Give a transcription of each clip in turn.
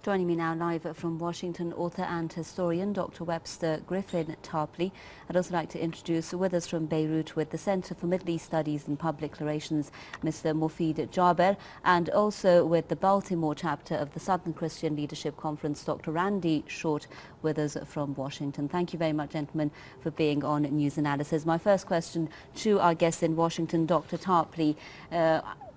Joining me now live from Washington, author and historian Dr. Webster Griffin Tarpley. I'd also like to introduce with us from Beirut with the Center for Middle East Studies and Public Relations, Mr. Mufid Jaber, and also with the Baltimore chapter of the Southern Christian Leadership Conference, Dr. Randy Short, with us from Washington. Thank you very much, gentlemen, for being on News Analysis. My first question to our guest in Washington, Dr. Tarpley.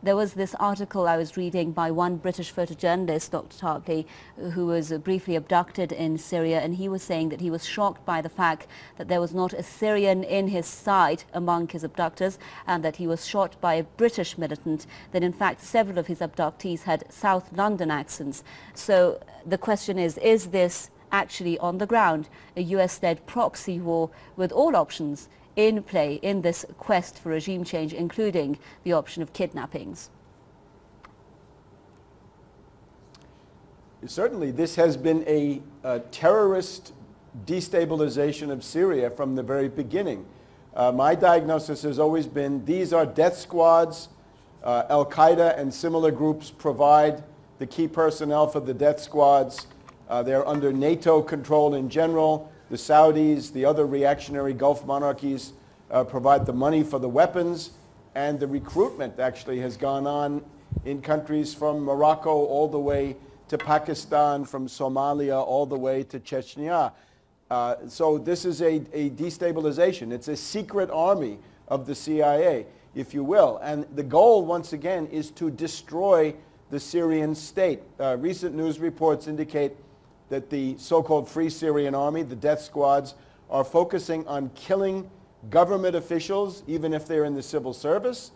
There was this article I was reading by one British photojournalist, Dr. Tarpley, who was briefly abducted in Syria, and he was saying that he was shocked by the fact that there was not a Syrian in his side among his abductors, and that he was shot by a British militant, that in fact several of his abductees had South London accents. So the question is this actually on the ground a US-led proxy war with all options in play in this quest for regime change, including the option of kidnappings? Certainly, this has been a terrorist destabilization of Syria from the very beginning. My diagnosis has always been these are death squads. Al-Qaeda and similar groups provide the key personnel for the death squads. They're under NATO control in general. The Saudis, the other reactionary Gulf monarchies provide the money for the weapons, and the recruitment actually has gone on in countries from Morocco all the way to Pakistan, from Somalia all the way to Chechnya. So this is a destabilization. It's a secret army of the CIA, if you will. And the goal, once again, is to destroy the Syrian state. Recent news reports indicate that the so-called Free Syrian Army, the death squads, are focusing on killing government officials, even if they're in the civil service.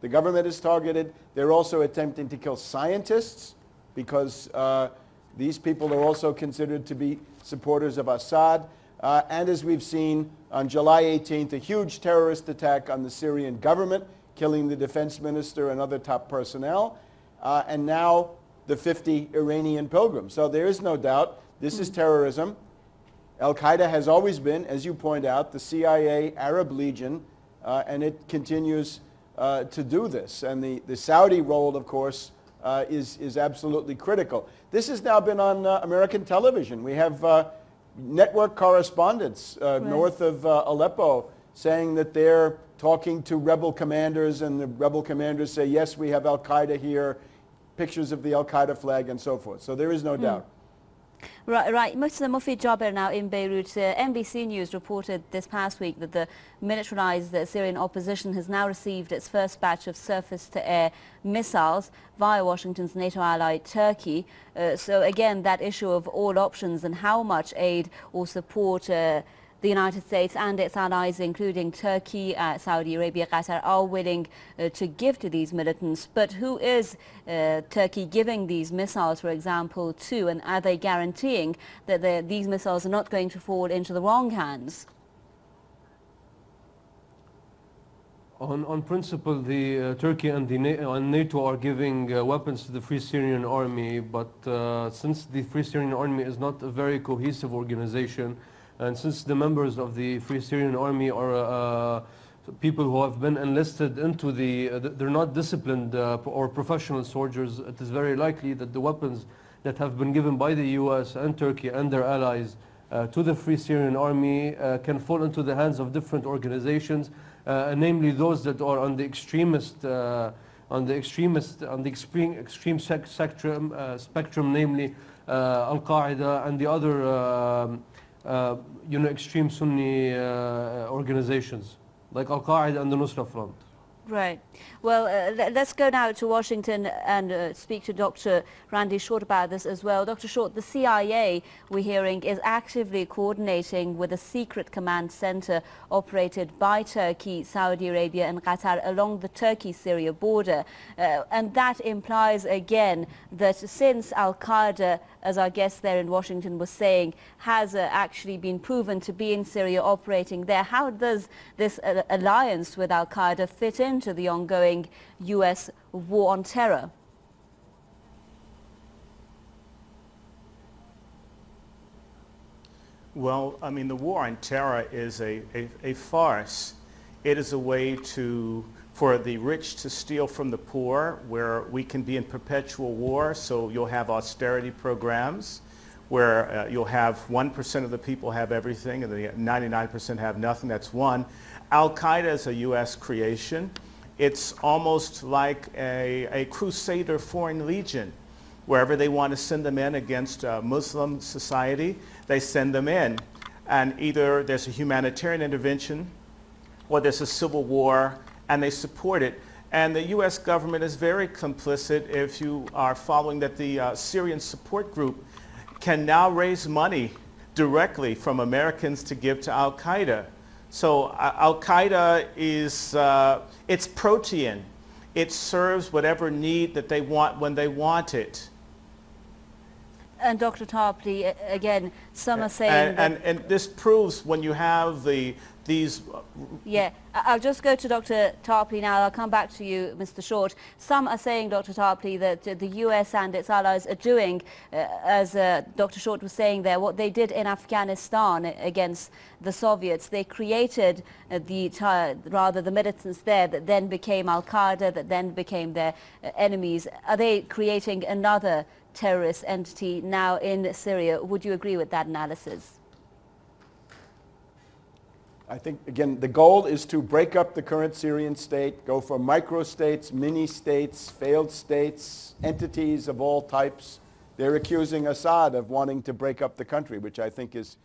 The government is targeted. They're also attempting to kill scientists, because these people are also considered to be supporters of Assad. And as we've seen on July 18th, a huge terrorist attack on the Syrian government, killing the defense minister and other top personnel. And now the 50 Iranian pilgrims. So there is no doubt this is terrorism. Al-Qaeda has always been, as you point out, the CIA Arab Legion, and it continues to do this. And the Saudi role, of course, is absolutely critical. This has now been on American television. We have network correspondents north of Aleppo saying that they're talking to rebel commanders, and the rebel commanders say, yes, we have Al-Qaeda here, pictures of the Al-Qaeda flag and so forth. So there is no doubt. Right. Mr. Mufid Jaber now in Beirut. NBC News reported this past week that the militarized Syrian opposition has now received its first batch of surface-to-air missiles via Washington's NATO ally Turkey. So again, that issue of all options and how much aid or support the United States and its allies, including Turkey, Saudi Arabia, Qatar, are willing to give to these militants. But who is Turkey giving these missiles, for example, to? And are they guaranteeing that these missiles are not going to fall into the wrong hands? On principle, the Turkey and NATO are giving weapons to the Free Syrian Army, but since the Free Syrian Army is not a very cohesive organization, and since the members of the Free Syrian Army are people who have been enlisted into they're not disciplined or professional soldiers, it is very likely that the weapons that have been given by the US and Turkey and their allies to the Free Syrian Army can fall into the hands of different organizations, namely those that are on the extreme spectrum, namely Al-Qaeda and the other extreme Sunni organizations like Al-Qaeda and the Nusra Front. Right. Well, let's go now to Washington and speak to Dr. Randy Short about this as well. Dr. Short, the CIA, we're hearing, is actively coordinating with a secret command center operated by Turkey, Saudi Arabia and Qatar along the Turkey-Syria border. And that implies, again, that since Al-Qaeda, as our guest there in Washington was saying, has actually been proven to be in Syria operating there, how does this alliance with Al-Qaeda fit into the ongoing US war on terror? Well, I mean, the war on terror is a farce. It is a way to for the rich to steal from the poor, where we can be in perpetual war, so you'll have austerity programs where you'll have 1% of the people have everything and the 99% have nothing. That's one. Al-Qaeda is a U.S. creation. It's almost like a crusader foreign legion. Wherever they want to send them in against Muslim society, they send them in. And either there's a humanitarian intervention or there's a civil war, and they support it. And the U.S. government is very complicit. If you are following that, the Syrian support group can now raise money directly from Americans to give to Al-Qaeda. So Al-Qaeda is, it's protean. It serves whatever need that they want when they want it. And Dr. Tarpley, again, some are saying and this proves when you have these... Yeah, I'll just go to Dr. Tarpley now. I'll come back to you, Mr. Short. Some are saying, Dr. Tarpley, that the US and its allies are doing, as Dr. Short was saying there, what they did in Afghanistan against the Soviets. They created the militants there that then became Al-Qaeda, that then became their enemies. Are they creating another terrorist entity now in Syria? Would you agree with that analysis? I think, again, the goal is to break up the current Syrian state, go for micro-states, mini-states, failed states, entities of all types. They're accusing Assad of wanting to break up the country, which I think is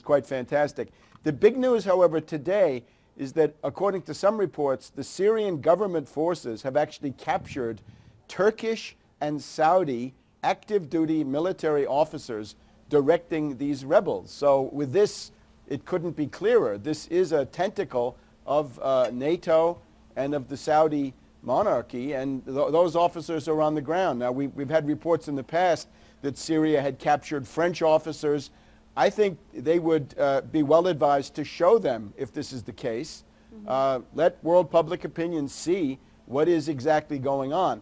quite fantastic. The big news, however, today is that, according to some reports, the Syrian government forces have actually captured Turkish and Saudi active-duty military officers directing these rebels. So with this, it couldn't be clearer. This is a tentacle of NATO and of the Saudi monarchy, and those officers are on the ground. Now, we've had reports in the past that Syria had captured French officers. I think they would be well advised to show them if this is the case. Let world public opinion see what is exactly going on.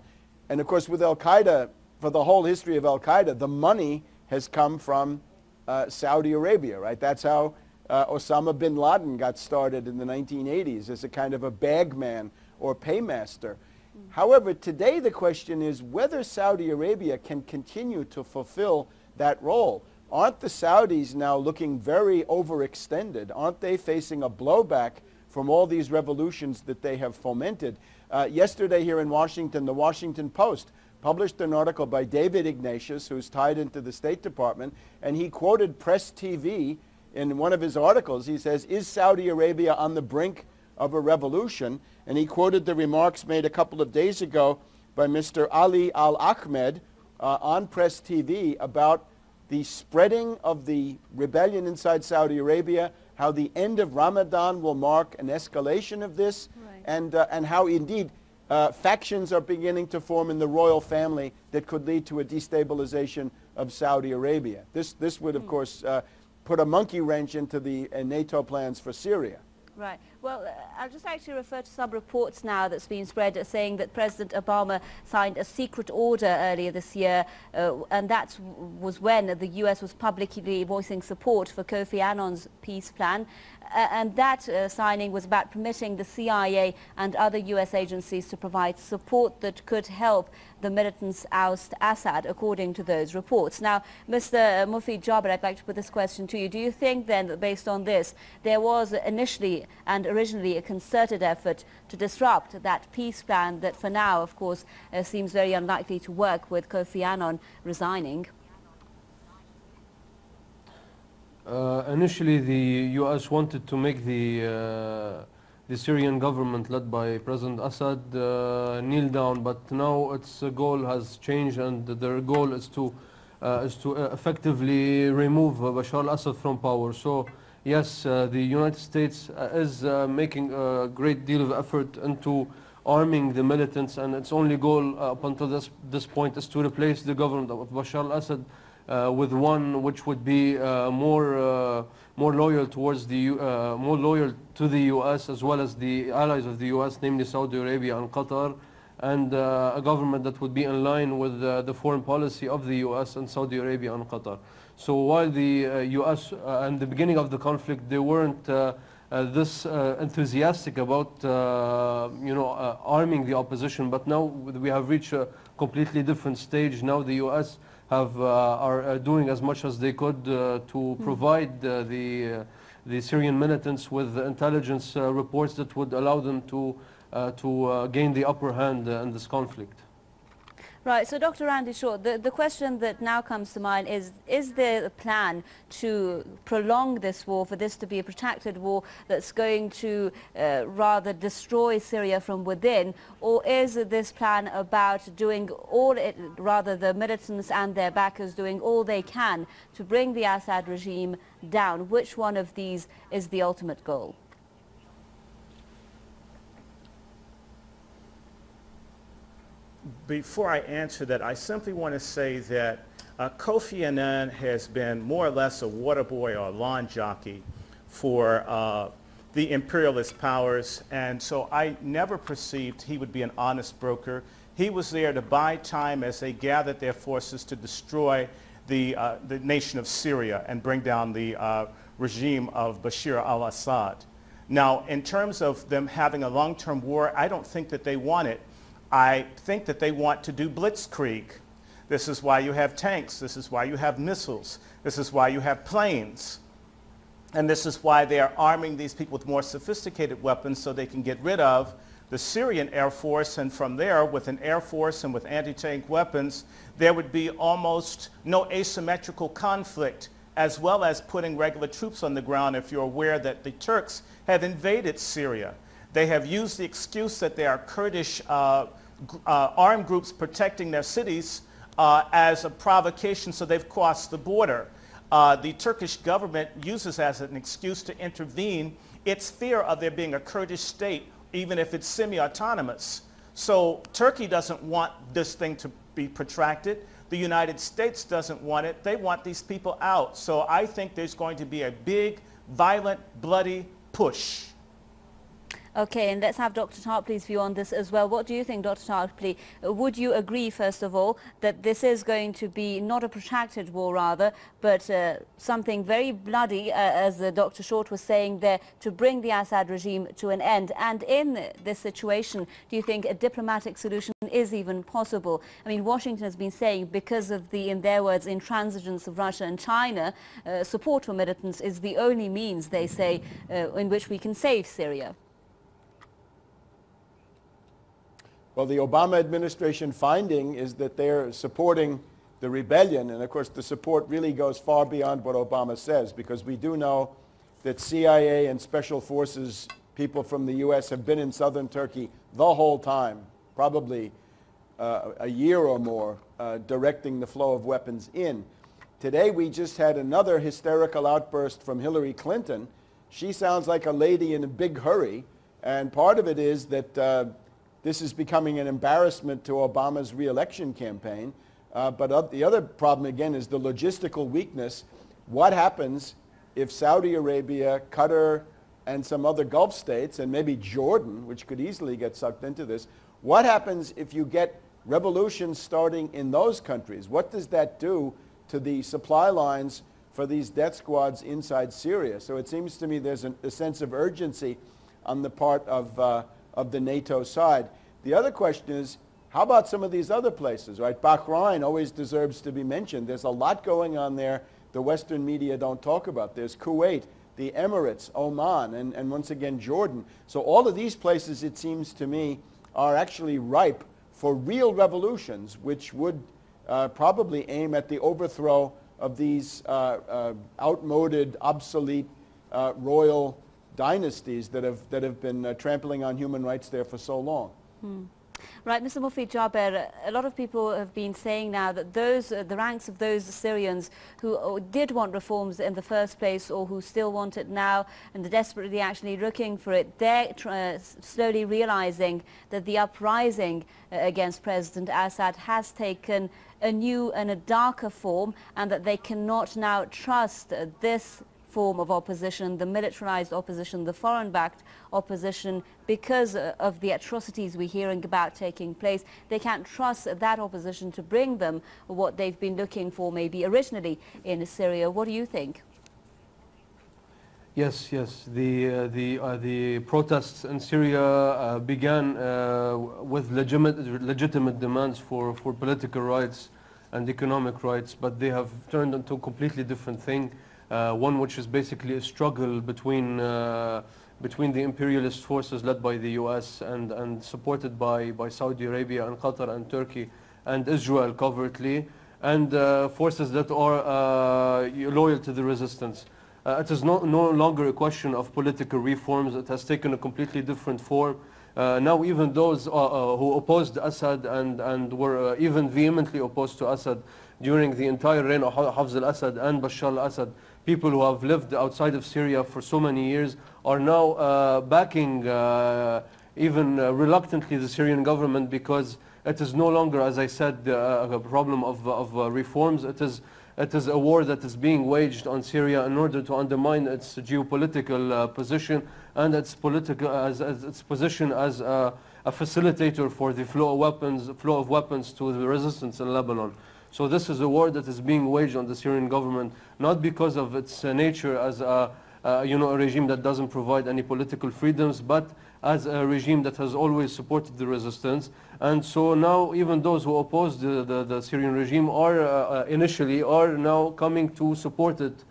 And of course, with Al-Qaeda, for the whole history of Al-Qaeda, the money has come from Saudi Arabia, right? That's how Osama bin Laden got started in the 1980s as a kind of a bagman or paymaster. However, today the question is whether Saudi Arabia can continue to fulfill that role. Aren't the Saudis now looking very overextended? Aren't they facing a blowback from all these revolutions that they have fomented? Yesterday here in Washington, the Washington Post published an article by David Ignatius, who's tied into the State Department, and he quoted Press TV in one of his articles. He says, is Saudi Arabia on the brink of a revolution? And he quoted the remarks made a couple of days ago by Mr. Ali Al-Ahmed on Press TV about the spreading of the rebellion inside Saudi Arabia, how the end of Ramadan will mark an escalation of this, right, and how indeed factions are beginning to form in the royal family that could lead to a destabilization of Saudi Arabia. This would, of course, put a monkey wrench into the NATO plans for Syria. Right. Well, I'll just actually refer to some reports now that's been spread saying that President Obama signed a secret order earlier this year, and that was when the US was publicly voicing support for Kofi Annan's peace plan. And that signing was about permitting the CIA and other US agencies to provide support that could help the militants oust Assad, according to those reports. Now, Mr. Mufid Jabir, I'd like to put this question to you. Do you think then that based on this, there was initially and originally a concerted effort to disrupt that peace plan that for now, of course, seems very unlikely to work with Kofi Annan resigning? Initially, the U.S. wanted to make the Syrian government led by President Assad kneel down, but now its goal has changed, and their goal is to effectively remove Bashar al-Assad from power. So, yes, the United States is making a great deal of effort into arming the militants, and its only goal up until this point is to replace the government of Bashar al-Assad with one which would be more loyal towards more loyal to the U.S. as well as the allies of the U.S., namely Saudi Arabia and Qatar, and a government that would be in line with the foreign policy of the U.S. and Saudi Arabia and Qatar. So while the U.S. in the beginning of the conflict, they weren't this enthusiastic about arming the opposition, but now we have reached a completely different stage. Now the U.S. are doing as much as they could to provide the Syrian militants with intelligence reports that would allow them to gain the upper hand in this conflict. Right, so Dr. Randy Shaw, the question that now comes to mind is there a plan to prolong this war, for this to be a protracted war that's going to rather destroy Syria from within, or is this plan about doing rather the militants and their backers doing all they can to bring the Assad regime down? Which one of these is the ultimate goal? Before I answer that, I simply want to say that Kofi Annan has been more or less a water boy or a lawn jockey for the imperialist powers, and so I never perceived he would be an honest broker. He was there to buy time as they gathered their forces to destroy the nation of Syria and bring down the regime of Bashar al-Assad. Now, in terms of them having a long-term war, I don't think that they want it. I think that they want to do blitzkrieg. This is why you have tanks. This is why you have missiles. This is why you have planes. And this is why they are arming these people with more sophisticated weapons so they can get rid of the Syrian Air Force, and from there, with an Air Force and with anti-tank weapons, there would be almost no asymmetrical conflict, as well as putting regular troops on the ground. If you're aware that the Turks have invaded Syria, they have used the excuse that there are Kurdish armed groups protecting their cities as a provocation, so they've crossed the border. The Turkish government uses as an excuse to intervene its fear of there being a Kurdish state, even if it's semi-autonomous. So Turkey doesn't want this thing to be protracted. The United States doesn't want it. They want these people out. So I think there's going to be a big, violent, bloody push. Okay, and let's have Dr. Tarpley's view on this as well. What do you think, Dr. Tarpley? Would you agree, first of all, that this is going to be not a protracted war, rather, but something very bloody, as Dr. Short was saying there, to bring the Assad regime to an end? And in this situation, do you think a diplomatic solution is even possible? I mean, Washington has been saying, because of the, in their words, intransigence of Russia and China, support for militants is the only means, they say, in which we can save Syria. Well, the Obama administration finding is that they're supporting the rebellion, and of course the support really goes far beyond what Obama says, because we do know that CIA and special forces people from the U.S. have been in southern Turkey the whole time, probably a year or more, directing the flow of weapons in. Today we just had another hysterical outburst from Hillary Clinton. She sounds like a lady in a big hurry, and part of it is that this is becoming an embarrassment to Obama's re-election campaign. But the other problem, again, is the logistical weakness. What happens if Saudi Arabia, Qatar, and some other Gulf states, and maybe Jordan, which could easily get sucked into this, what happens if you get revolutions starting in those countries? What does that do to the supply lines for these death squads inside Syria? So it seems to me there's a sense of urgency on the part of the NATO side. The other question is, how about some of these other places, right? Bahrain always deserves to be mentioned. There's a lot going on there the Western media don't talk about. There's Kuwait, the Emirates, Oman, and once again Jordan. So all of these places, it seems to me, are actually ripe for real revolutions, which would probably aim at the overthrow of these outmoded, obsolete royal dynasties that have been trampling on human rights there for so long. Right, Mr. Mufti Jaber, a lot of people have been saying now that the ranks of those Syrians who did want reforms in the first place, or who still want it now and are desperately actually looking for it, they're slowly realizing that the uprising against President Assad has taken a new and a darker form, and that they cannot now trust this form of opposition, the militarized opposition, the foreign-backed opposition, because of the atrocities we're hearing about taking place. They can't trust that opposition to bring them what they've been looking for maybe originally in Syria. What do you think? Yes, yes. The protests in Syria began with legitimate demands for political rights and economic rights, but they have turned into a completely different thing. One which is basically a struggle between the imperialist forces led by the US and supported by Saudi Arabia and Qatar and Turkey and Israel covertly, and forces that are loyal to the resistance. It is no longer a question of political reforms. It has taken a completely different form. Now even those who opposed Assad and were even vehemently opposed to Assad during the entire reign of Hafez al-Assad and Bashar al-Assad, people who have lived outside of Syria for so many years, are now backing even reluctantly the Syrian government, because it is no longer, as I said, a problem of reforms. It is a war that is being waged on Syria in order to undermine its geopolitical position and its position as a facilitator for the flow of weapons to the resistance in Lebanon. So this is a war that is being waged on the Syrian government, not because of its nature as a regime that doesn't provide any political freedoms, but as a regime that has always supported the resistance. And so now even those who oppose the Syrian regime are initially now coming to support it,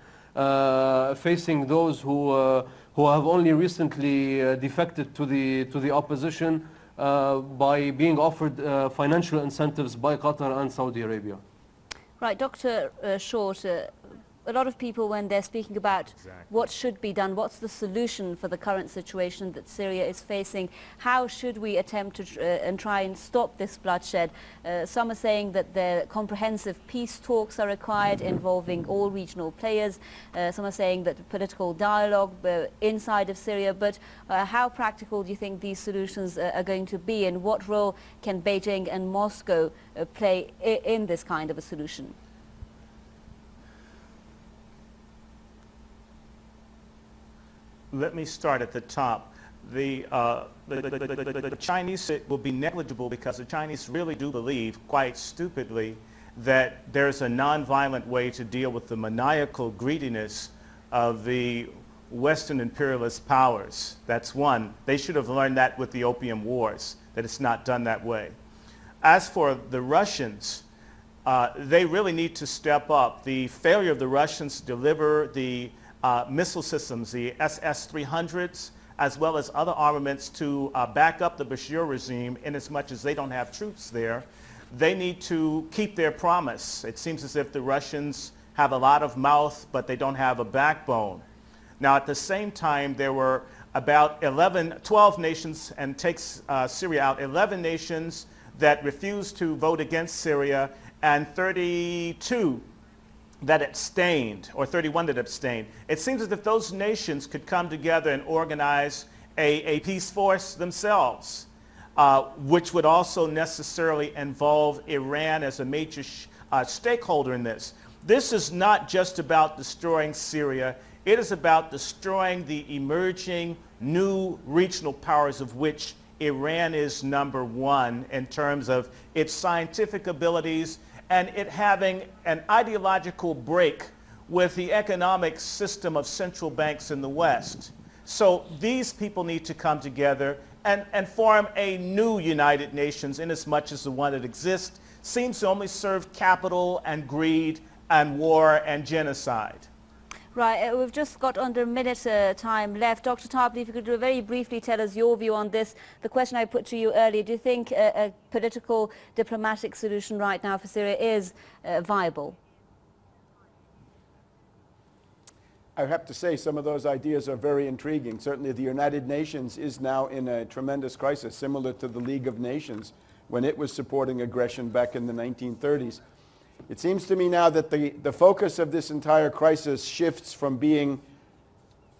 facing those who have only recently defected to the opposition by being offered financial incentives by Qatar and Saudi Arabia. Right, Dr. Short, a lot of people, when they're speaking about what should be done, what's the solution for the current situation that Syria is facing, how should we attempt to and try and stop this bloodshed? Some are saying that the comprehensive peace talks are required involving all regional players. Some are saying that political dialogue inside of Syria. But how practical do you think these solutions are going to be, and what role can Beijing and Moscow play in this kind of a solution? Let me start at the top. The Chinese will be negligible because the Chinese really do believe, quite stupidly, that there's a nonviolent way to deal with the maniacal greediness of the Western imperialist powers. That's one. They should have learned that with the Opium Wars, that it's not done that way. As for the Russians, they really need to step up. The failure of the Russians to deliver the missile systems, the SS-300s, as well as other armaments to back up the Bashir regime, in as much as they don't have troops there, they need to keep their promise. It seems as if the Russians have a lot of mouth, but they don't have a backbone. Now, at the same time, there were about 12 nations, and takes Syria out, 11 nations that refused to vote against Syria, and 32 that abstained, or 31 that abstained. It seems as if those nations could come together and organize a peace force themselves, which would also necessarily involve Iran as a major stakeholder in this. This is not just about destroying Syria. It is about destroying the emerging new regional powers, of which Iran is #1 in terms of its scientific abilities, and it having an ideological break with the economic system of central banks in the West. So these people need to come together and form a new United Nations, in as much as the one that exists seems to only serve capital and greed and war and genocide. Right, we've just got under a minute time left. Dr. Tarpley, if you could very briefly tell us your view on this. The question I put to you earlier, do you think a political, diplomatic solution right now for Syria is viable? I have to say some of those ideas are very intriguing. Certainly the United Nations is now in a tremendous crisis, similar to the League of Nations when it was supporting aggression back in the 1930s. It seems to me now that the focus of this entire crisis shifts from being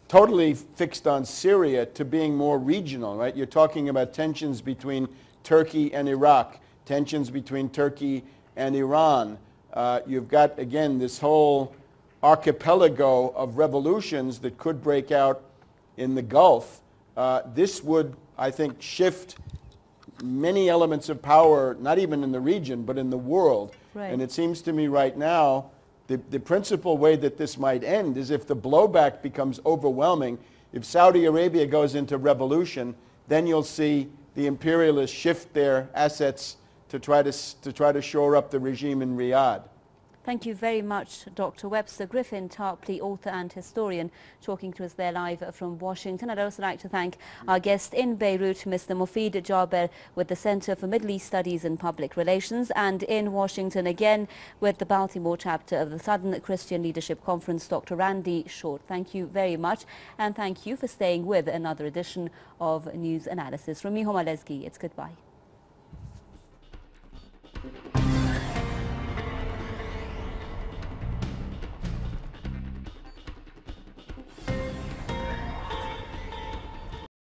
totally fixed on Syria to being more regional, right? You're talking about tensions between Turkey and Iraq, tensions between Turkey and Iran. You've got, again, this whole archipelago of revolutions that could break out in the Gulf. This would, I think, shift many elements of power, not even in the region, but in the world. Right. And it seems to me right now The principal way that this might end is if the blowback becomes overwhelming. If Saudi Arabia goes into revolution, then you'll see the imperialists shift their assets to try to shore up the regime in Riyadh. Thank you very much, Dr. Webster. Griffin Tarpley, author and historian, talking to us there live from Washington. I'd also like to thank our guest in Beirut, Mr. Mufid Jaber, with the Center for Middle East Studies and Public Relations, and in Washington again with the Baltimore chapter of the Southern Christian Leadership Conference, Dr. Randy Short. Thank you very much, and thank you for staying with another edition of News Analysis. From me, Homa Lesgi, it's goodbye.